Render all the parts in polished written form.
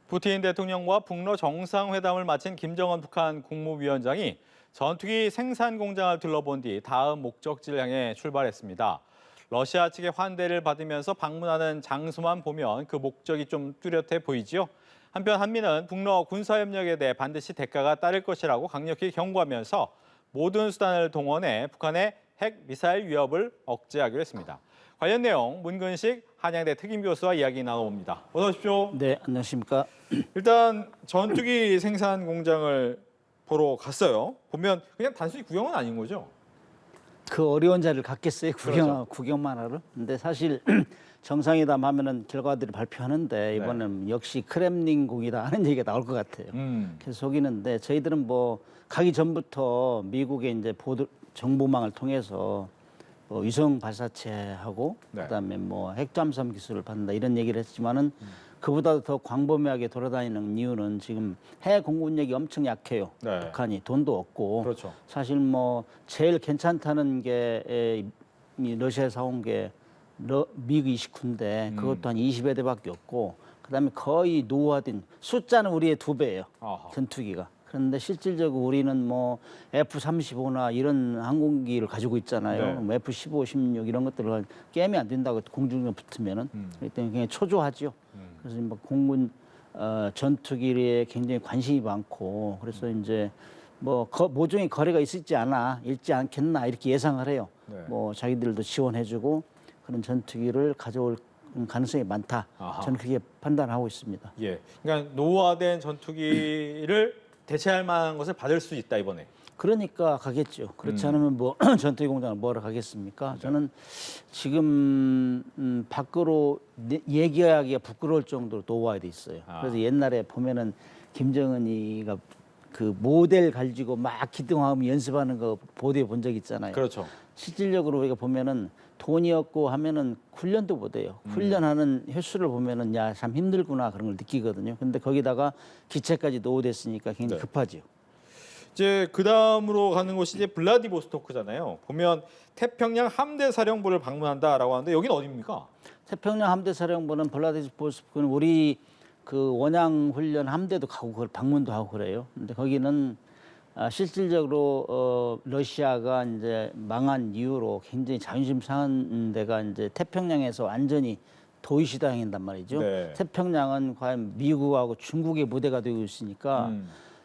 푸틴 대통령과 북러 정상회담을 마친 김정은 북한 국무위원장이 전투기 생산 공장을 둘러본 뒤 다음 목적지를 향해 출발했습니다. 러시아 측의 환대를 받으면서 방문하는 장소만 보면 그 목적이 좀 뚜렷해 보이지요. 한편 한미는 북러 군사협력에 대해 반드시 대가가 따를 것이라고 강력히 경고하면서 모든 수단을 동원해 북한의 핵 미사일 위협을 억제하기로 했습니다. 관련 내용 문근식 한양대 특임교수와 이야기 나눠봅니다. 어서 오십시오. 네, 안녕하십니까. 일단 전투기 생산 공장을 보러 갔어요. 보면 그냥 단순히 구경은 아닌 거죠? 그 어려운 자리를 갖겠어요, 그렇죠. 구경만 하러. 근데 사실 정상회담 하면은 결과들을 발표하는데 이번엔 역시 크렘린궁이다 하는 얘기가 나올 것 같아요. 그래서 속이는데 저희들은 뭐 가기 전부터 미국의 이제 정보망을 통해서 위성 발사체하고 네. 그다음에 뭐 핵잠수함 기술을 받는다 이런 얘기를 했지만은 그보다도 더 광범위하게 돌아다니는 이유는 지금 해외 공군력이 엄청 약해요. 네. 북한이 돈도 없고. 그렇죠. 사실 뭐 제일 괜찮다는 게 이 러시아에서 사온 게 미그 29인데 그것도 한 20여 대밖에 없고 그다음에 거의 노후화된 숫자는 우리의 2배예요. 아하. 전투기가. 그런데 실질적으로 우리는 뭐 F-35나 이런 항공기를 가지고 있잖아요. 네. 뭐 F-15, 16 이런 것들을 게임이 안 된다고 공중에 붙으면은 그렇기 때문에 굉장히 초조하죠. 그래서 뭐 공군 전투기에 굉장히 관심이 많고 그래서 이제 뭐 모종의 거래가 있지 않겠나 이렇게 예상을 해요. 네. 뭐 자기들도 지원해주고 그런 전투기를 가져올 가능성이 많다. 아하. 저는 그렇게 판단하고 있습니다. 예. 그러니까 노후화된 전투기를 대체할 만한 것을 받을 수 있다 이번에. 그러니까 가겠죠. 그렇지 않으면 뭐 전투기 공장을 뭐하러 가겠습니까? 네. 저는 지금 밖으로 얘기하기가 부끄러울 정도로 노후화돼 있어요. 그래서 옛날에 보면은 김정은이가 그 모델 가지고 막 기동하면 연습하는 거 보도해 본 적 있잖아요. 그렇죠. 실질적으로 우리가 보면은 돈이 없고 하면은 훈련도 못해요. 훈련하는 횟수를 보면은 야, 참 힘들구나 그런 걸 느끼거든요. 근데 거기다가 기체까지 노후됐으니까 굉장히 네. 급하죠. 이제 그 다음으로 가는 곳이 이제 블라디보스토크잖아요. 보면 태평양 함대 사령부를 방문한다라고 하는데 여기는 어디입니까? 태평양 함대사령부는 블라디보스토크는 우리 그 원양 훈련 함대도 가고 방문도 하고 그래요. 근데 거기는 실질적으로 러시아가 이제 망한 이후로 굉장히 자존심 상한 데가 이제 태평양에서 완전히 도의시당한단 말이죠. 네. 태평양은 과연 미국하고 중국의 무대가 되고 있으니까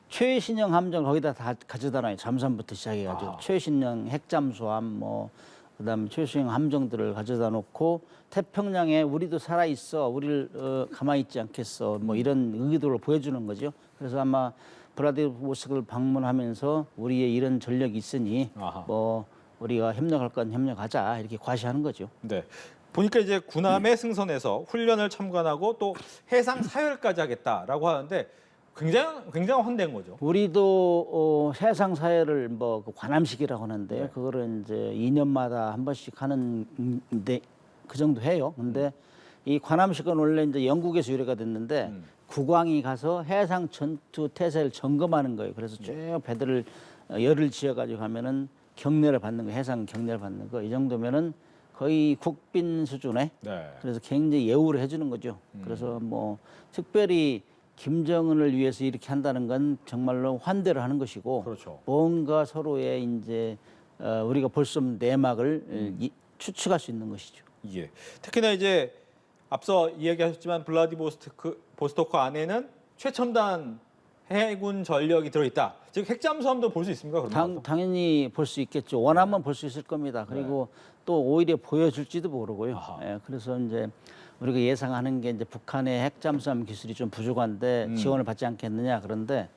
최신형 함정을 거기다 다 가져다 놔요. 잠수함부터 시작해가지고 아하. 최신형 핵잠수함 뭐 그다음에 최신형 함정들을 가져다 놓고 태평양에 우리도 살아 있어, 우리를 가만히 있지 않겠어, 뭐 이런 의도를 보여주는 거죠. 그래서 아마 블라디보스토크를 방문하면서 우리의 이런 전력이 있으니 아하. 뭐 우리가 협력할 건 협력하자 이렇게 과시하는 거죠. 네. 보니까 이제 군함의 승선에서 훈련을 참관하고 또 해상 사열까지 하겠다라고 하는데 굉장히 환대인 거죠. 우리도 해상 사회를 뭐 관함식이라고 하는데요. 네. 그거를 이제 2년마다 한 번씩 하는데 그 정도 해요. 근데 이 관함식은 원래 이제 영국에서 유래가 됐는데 국왕이 가서 해상 전투 태세를 점검하는 거예요. 그래서 쭉 배들을 열을 지어가지고 가면은 경례를 받는 거, 해상 경례를 받는 거 이 정도면은 거의 국빈 수준에. 네. 그래서 굉장히 예우를 해주는 거죠. 그래서 뭐 특별히 김정은을 위해서 이렇게 한다는 건 정말로 환대를 하는 것이고 그렇죠. 뭔가 서로의 이제 우리가 볼 수 없는 내막을 추측할 수 있는 것이죠. 예. 특히나 이제 앞서 이야기하셨지만 블라디보스토크 안에는 최첨단 해군 전력이 들어있다. 즉 핵잠수함도 볼 수 있습니까? 그러면? 당연히 볼 수 있겠죠. 원하면 볼 수 있을 겁니다. 그리고 또 오히려 보여줄지도 모르고요. 아하. 예, 그래서 이제 우리가 예상하는 게 이제 북한의 핵잠수함 기술이 좀 부족한데 지원을 받지 않겠느냐. 그런데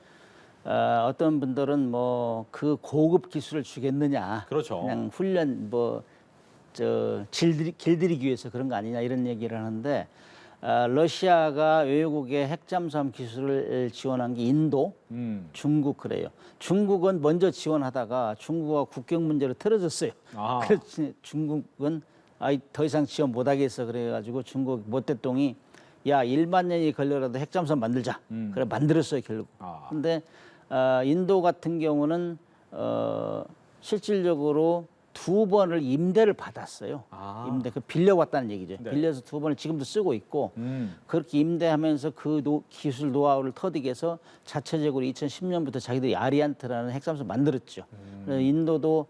어떤 분들은 뭐 그 고급 기술을 주겠느냐. 그렇죠. 그냥 훈련 뭐 길들이기 위해서 그런 거 아니냐 이런 얘기를 하는데 러시아가 외국의 핵잠수함 기술을 지원한 게 인도, 중국 그래요. 중국은 먼저 지원하다가 중국과 국경 문제로 틀어졌어요. 아. 그래서 중국은 더 이상 지원 못하겠어 그래가지고 중국 모태똥이 야 1만 년이 걸려라도 핵잠수함 만들자. 그래 만들었어요 결국. 아. 근데 인도 같은 경우는 실질적으로 2번을 임대를 받았어요. 아. 임대 그 빌려왔다는 얘기죠. 네. 빌려서 2번을 지금도 쓰고 있고 그렇게 임대하면서 그 기술 노하우를 터득 해서 자체적으로 2010년부터 자기들이 아리안트라는 핵잠수를 만들었죠. 그래서 인도도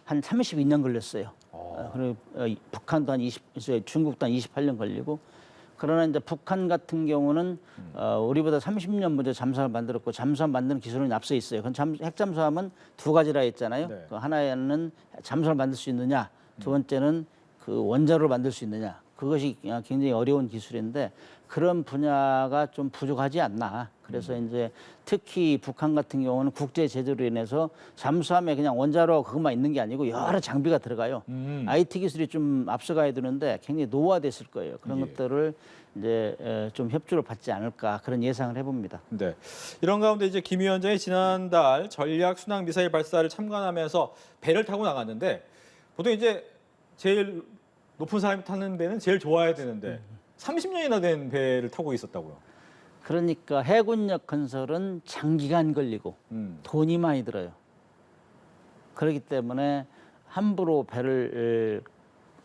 한 32년 걸렸어요. 그리고 북한도 한 20, 중국도 한 28년 걸리고. 그러나 이제 북한 같은 경우는 우리보다 30년 먼저 잠수함을 만들었고 잠수함 만드는 기술은 앞서 있어요. 그건 핵잠수함은 두 가지라 했잖아요. 네. 그 하나는 잠수함을 만들 수 있느냐, 두 번째는 그 원자로를 만들 수 있느냐. 그것이 굉장히 어려운 기술인데 그런 분야가 좀 부족하지 않나. 그래서 이제 특히 북한 같은 경우는 국제 제재로 인해서 잠수함에 그냥 원자로 그것만 있는 게 아니고 여러 장비가 들어가요. IT 기술이 좀 앞서가야 되는데 굉장히 노후화됐을 거예요. 그런 것들을 이제 좀 협조를 받지 않을까 그런 예상을 해봅니다. 네. 이런 가운데 이제 김 위원장이 지난달 전략 순항 미사일 발사를 참관하면서 배를 타고 나갔는데 보통 이제 제일 높은 사람이 타는 배는 제일 좋아야 되는데 30년이나 된 배를 타고 있었다고요. 그러니까 해군력 건설은 장기간 걸리고 돈이 많이 들어요. 그렇기 때문에 함부로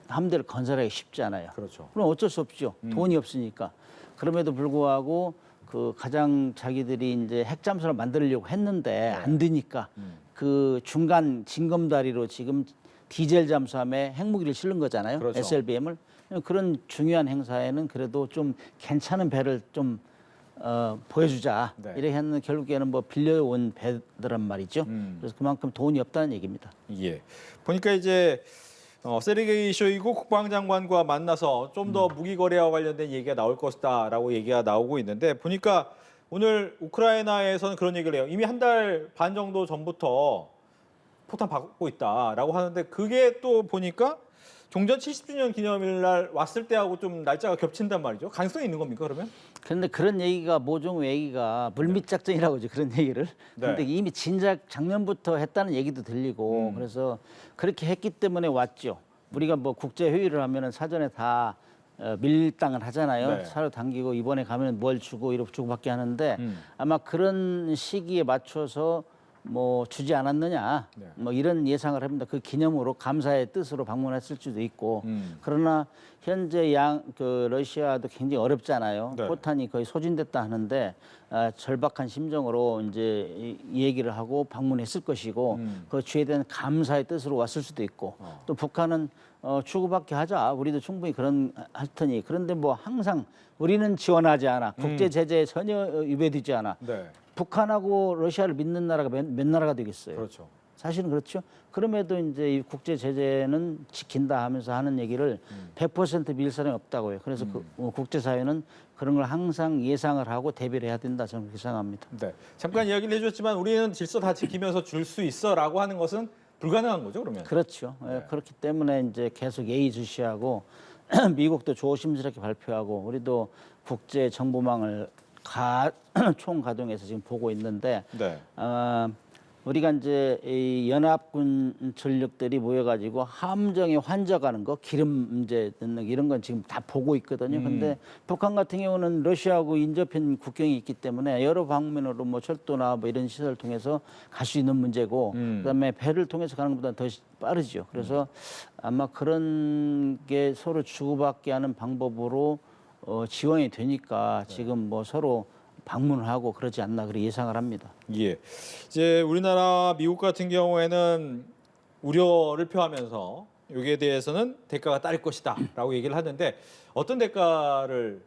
함대를 건설하기 쉽지 않아요. 그렇죠. 그럼 어쩔 수 없죠. 돈이 없으니까. 그럼에도 불구하고 그 가장 자기들이 이제 핵잠수를 만들려고 했는데 안 되니까 그 중간 징검다리로 지금 디젤 잠수함에 핵무기를 실은 거잖아요. 그렇죠. SLBM을. 그런 중요한 행사에는 그래도 좀 괜찮은 배를 좀 보여주자. 네. 이렇게 했는데 결국에는 뭐 빌려온 배더란 말이죠. 그래서 그만큼 돈이 없다는 얘기입니다. 예. 보니까 이제 세르게이 쇼이구 국방장관과 만나서 좀 더 무기 거래와 관련된 얘기가 나올 것이다라고 얘기가 나오고 있는데 보니까 오늘 우크라이나에서는 그런 얘기를 해요. 이미 한 달 반 정도 전부터 포탄 받고 있다라고 하는데 그게 또 보니까 종전 70주년 기념일 날 왔을 때하고 좀 날짜가 겹친단 말이죠. 가능성이 있는 겁니까 그러면? 그런데 그런 얘기가 모종 얘기가 물밑 작전이라고 하죠. 그런 얘기를. 그런데 네. 이미 진작 작년부터 했다는 얘기도 들리고 그래서 그렇게 했기 때문에 왔죠. 우리가 뭐 국제 회의를 하면은 사전에 다 밀당을 하잖아요. 네. 차로 당기고 이번에 가면 뭘 주고 이렇게 주고받게 하는데 아마 그런 시기에 맞춰서 뭐 주지 않았느냐 네. 뭐 이런 예상을 합니다. 그 기념으로 감사의 뜻으로 방문했을 수도 있고 그러나 현재 그 러시아도 굉장히 어렵잖아요. 네. 포탄이 거의 소진됐다 하는데 절박한 심정으로 이제 이 얘기를 하고 방문했을 것이고 그 주에 대한 감사의 뜻으로 왔을 수도 있고 또 북한은 주고받게 하자. 우리도 충분히 그런 할 테니 그런데 뭐 항상 우리는 지원하지 않아. 국제 제재에 전혀 위배되지 않아. 네. 북한하고 러시아를 믿는 나라가 몇 나라가 되겠어요. 그렇죠. 사실은 그렇죠. 그럼에도 이제 이 국제 제재는 지킨다 하면서 하는 얘기를 100% 밀 사람이 없다고요. 그래서 국제 사회는 그런 걸 항상 예상을 하고 대비를 해야 된다 저는 그렇게 생각합니다. 네. 잠깐 이야기를 해줬지만 우리는 질서 다 지키면서 줄 수 있어라고 하는 것은 불가능한 거죠 그러면? 그렇죠. 예, 그렇기 때문에 이제 계속 예의주시하고 미국도 조심스럽게 발표하고 우리도 국제 정보망을 총 가동해서 지금 보고 있는데 네. 우리가 이제 이 연합군 전력들이 모여가지고 함정에 환적하는 거, 기름 문제 넣는 이런 건 지금 다 보고 있거든요. 근데 북한 같은 경우는 러시아하고 인접한 국경이 있기 때문에 여러 방면으로 뭐 철도나 뭐 이런 시설을 통해서 갈 수 있는 문제고, 그다음에 배를 통해서 가는 것보다 더 빠르죠. 그래서 아마 그런 게 서로 주고받게 하는 방법으로 지원이 되니까 지금 뭐 서로 방문을 하고 그러지 않나 그렇게 예상을 합니다. 예. 이제 우리나라 미국 같은 경우에는 우려를 표하면서 여기에 대해서는 대가가 따를 것이다라고 얘기를 하는데 어떤 대가를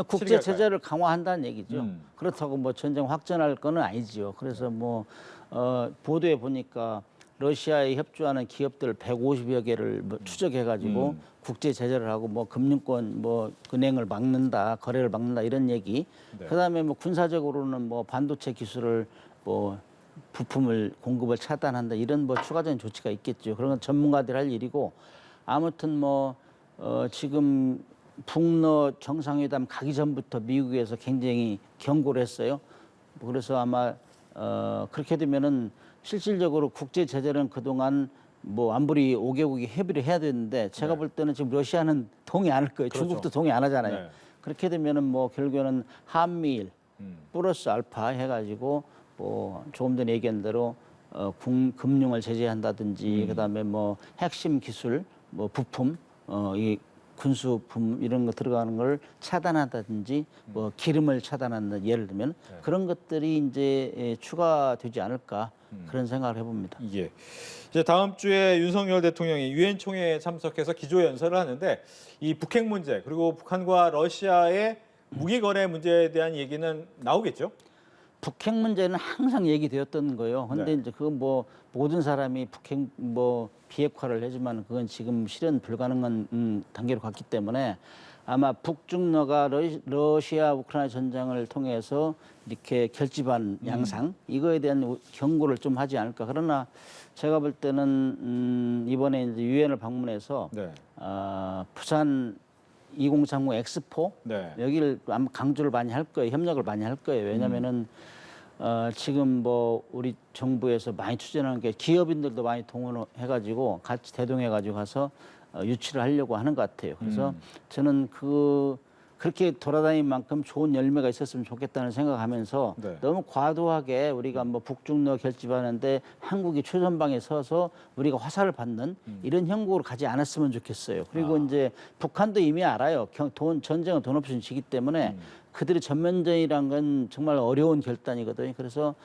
국제 치르게 제재를 강화한다는 얘기죠. 음. 그렇다고 뭐 전쟁 확전할 거는 아니지요. 그래서 뭐 보도에 보니까 러시아에 협조하는 기업들 150여 개를 뭐 추적해가지고 국제 제재를 하고 뭐 금융권 뭐 은행을 막는다, 거래를 막는다 이런 얘기. 네. 그다음에 뭐 군사적으로는 뭐 반도체 기술을 뭐 부품을 공급을 차단한다 이런 뭐 추가적인 조치가 있겠죠. 그런 건 전문가들이 할 일이고 아무튼 뭐 지금 북러 정상회담 가기 전부터 미국에서 굉장히 경고를 했어요. 그래서 아마 그렇게 되면은 실질적으로 국제 제재는 그동안 뭐 안보리 5개국이 협의를 해야 되는데 제가 볼 때는 지금 러시아는 동의 안 할 거예요. 그렇죠. 중국도 동의 안 하잖아요. 네. 그렇게 되면은 뭐 결국에는 한미일 플러스 알파 해가지고 뭐 조금 전에 얘기한 대로 금융을 제재한다든지 그다음에 뭐 핵심 기술, 뭐 부품, 이 군수품 이런 거 들어가는 걸 차단한다든지 뭐 기름을 차단한다 예를 들면 그런 것들이 이제 추가되지 않을까 그런 생각을 해봅니다. 예. 이제 다음 주에 윤석열 대통령이 유엔 총회에 참석해서 기조 연설을 하는데 이 북핵 문제 그리고 북한과 러시아의 무기 거래 문제에 대한 얘기는 나오겠죠? 북핵 문제는 항상 얘기되었던 거예요. 근데 네. 이제 그 뭐 모든 사람이 북핵 뭐 비핵화를 하지만 그건 지금 실현 불가능한 단계로 갔기 때문에 아마 북중러가 러시아 우크라이나 전쟁을 통해서 이렇게 결집한 양상 이거에 대한 경고를 좀 하지 않을까. 그러나 제가 볼 때는 이번에 이제 유엔을 방문해서 네. 부산 2030 엑스포 네. 여기를 아마 강조를 많이 할 거예요. 협력을 많이 할 거예요. 왜냐면은 지금 뭐 우리 정부에서 많이 추진하는 게 기업인들도 많이 동원해가지고 같이 대동해가지고 가서 유치를 하려고 하는 것 같아요. 그래서 저는 그렇게 돌아다닌 만큼 좋은 열매가 있었으면 좋겠다는 생각하면서 네. 너무 과도하게 우리가 뭐 북중러 결집하는데 한국이 최전방에 서서 우리가 화살을 받는 이런 형국으로 가지 않았으면 좋겠어요. 그리고 이제 북한도 이미 알아요. 전쟁은 돈 없이 지기 때문에 그들이 전면전이란 건 정말 어려운 결단이거든요. 그래서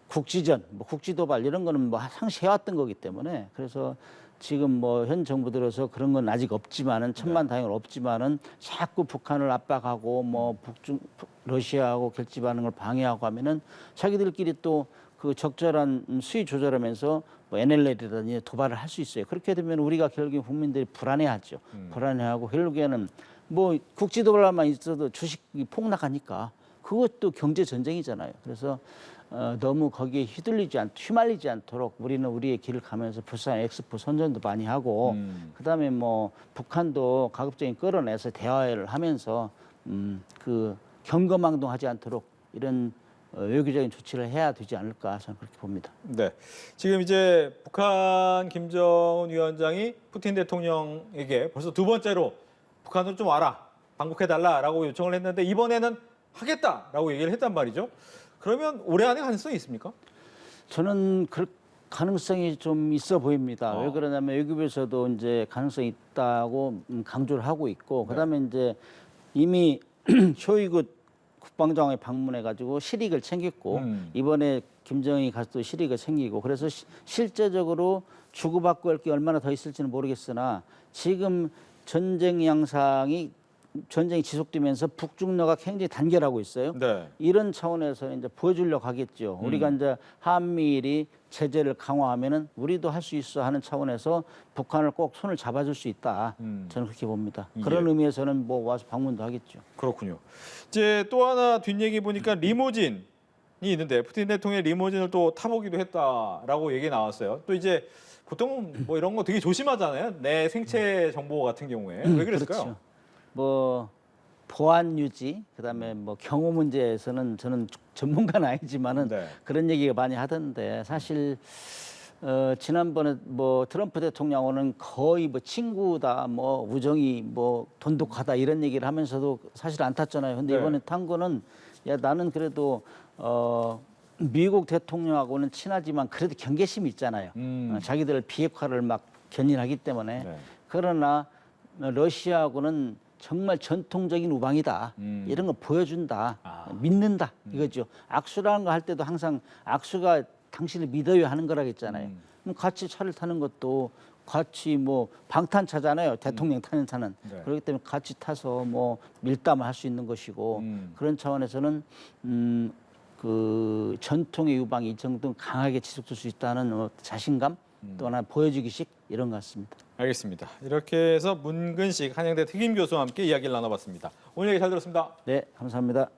국지전, 뭐 국지도발 이런 거는 뭐 상시 해왔던 거기 때문에 그래서 지금 뭐 현 정부 들어서 그런 건 아직 없지만은 천만다행은 없지만은 자꾸 북한을 압박하고 뭐 러시아하고 결집하는 걸 방해하고 하면은 자기들끼리 또 그 적절한 수위 조절하면서 뭐 NLL이라든지 도발을 할 수 있어요. 그렇게 되면 우리가 결국에 국민들이 불안해하죠. 불안해하고 결국에는 뭐 국지도발만 있어도 주식이 폭락하니까 그것도 경제 전쟁이잖아요. 그래서 너무 거기에 휘말리지 않도록 우리는 우리의 길을 가면서 부산 엑스포 선전도 많이 하고 그다음에 뭐 북한도 가급적인 끌어내서 대화를 하면서 그 경거망동하지 않도록 이런 외교적인 조치를 해야 되지 않을까 저는 그렇게 봅니다. 네. 지금 이제 북한 김정은 위원장이 푸틴 대통령에게 벌써 두 번째로 북한으로 좀 와라, 방북해달라라고 요청을 했는데 이번에는 하겠다라고 얘기를 했단 말이죠. 그러면 올해 안에 가능성이 있습니까? 저는 그 가능성이 좀 있어 보입니다. 왜 그러냐면 외교부에서도 이제 가능성이 있다고 강조를 하고 있고 그다음에 이제 이미 쇼이구 국방장관이 방문해가지고 실익을 챙겼고 이번에 김정은이 가서 또 실익을 챙기고 그래서 실제적으로 주고받고 할 게 얼마나 더 있을지는 모르겠으나 지금 전쟁이 지속되면서 북중러가 굉장히 단결하고 있어요. 네. 이런 차원에서 이제 보여주려고 하겠죠. 우리가 이제 한미일이 제재를 강화하면은 우리도 할 수 있어 하는 차원에서 북한을 꼭 손을 잡아줄 수 있다. 저는 그렇게 봅니다. 그런 의미에서는 뭐 와서 방문도 하겠죠. 그렇군요. 이제 또 하나 뒷얘기 보니까 리무진이 있는데 푸틴 대통령의 리무진을 또 타보기도 했다라고 얘기 나왔어요. 또 이제 보통 뭐 이런 거 되게 조심하잖아요. 내 생체 정보 같은 경우에 왜 그랬을까요? 그렇죠. 뭐 보안 유지 그다음에 뭐 경호 문제에서는 저는 전문가는 아니지만은 네. 그런 얘기가 많이 하던데 사실 지난번에 뭐 트럼프 대통령은 거의 뭐 친구다 뭐 우정이 뭐 돈독하다 이런 얘기를 하면서도 사실 안 탔잖아요. 근데 네. 이번에 탄 거는 야 나는 그래도 미국 대통령하고는 친하지만 그래도 경계심이 있잖아요. 자기들 비핵화를 막 견인하기 때문에 네. 그러나 러시아하고는 정말 전통적인 우방이다. 이런 거 보여준다. 믿는다. 이거죠. 악수라는 거 할 때도 항상 악수가 당신을 믿어요 하는 거라겠잖아요. 그럼 같이 차를 타는 것도 같이 뭐 방탄차잖아요. 대통령 타는 차는. 네. 그렇기 때문에 같이 타서 뭐 밀담을 할 수 있는 것이고 그런 차원에서는 그 전통의 유방이 이 정도 강하게 지속될 수 있다는 자신감 또 하나 보여주기식 이런 것 같습니다. 알겠습니다. 이렇게 해서 문근식 한양대 특임 교수와 함께 이야기를 나눠봤습니다. 오늘 얘기 잘 들었습니다. 네, 감사합니다.